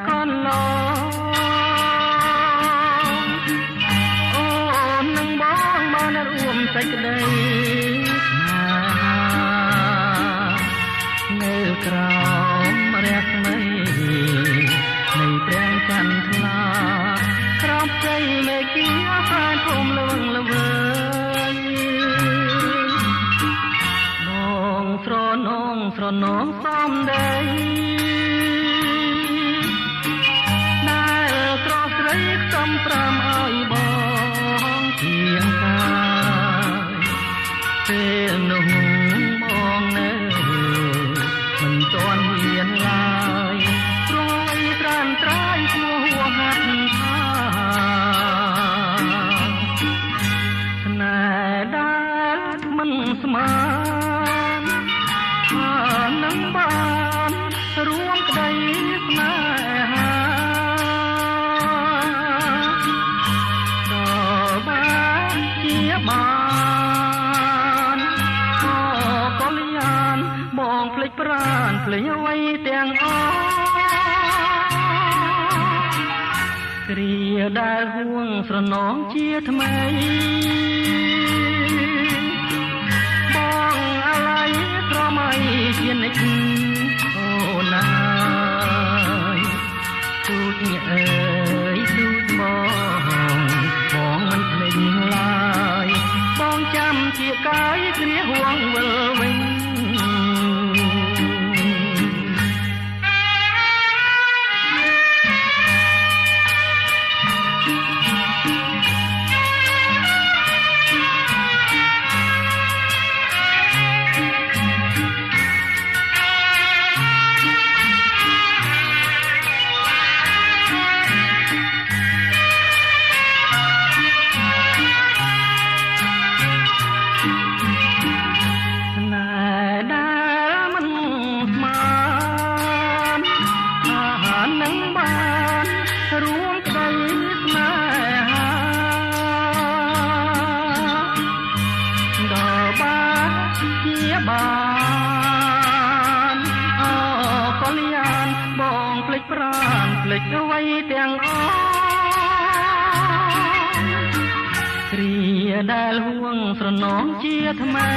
កន្លងអូននឹងបងបានរួមសេចក្តីនៅក្រោមរស្មីនៃព្រះចន្ទថ្លាក្រោមជ័យមេឃាផែនភូមិលងល្វើយនងស្រនងសំដីដែលស្រស់ស្រីខ្សំប្រាំឲ្យបងជាងកាយពេលនោះបងនៅមិនទាន់ហ៊ានឡើយព្រួយត្រានត្រាយឈ្មោះហួហាត់ថាស្នេហ៍ដែលមិនស្មាននឹងបានរួមក្តីស្នេហាដល់បានជាបានកល្យានបងភ្លេចប្រានភ្លេចអ្វីទាំងអស់គ្រាដែលហួងស្រនងជាថ្មីបងអាឡ័យស្រមៃជានិច្ចអូនអើយទូចអើយទូចបងមិនភ្លេចឡើយបងចាំជាកាយគ្រាហួងវិលវិញរួមក្តីស្នេហាដល់បានជាបានអូកល្យានបងភ្លេចប្រានភ្លេចអ្វីទាំងអស់គ្រាដែលហួងស្រនងជាថ្មី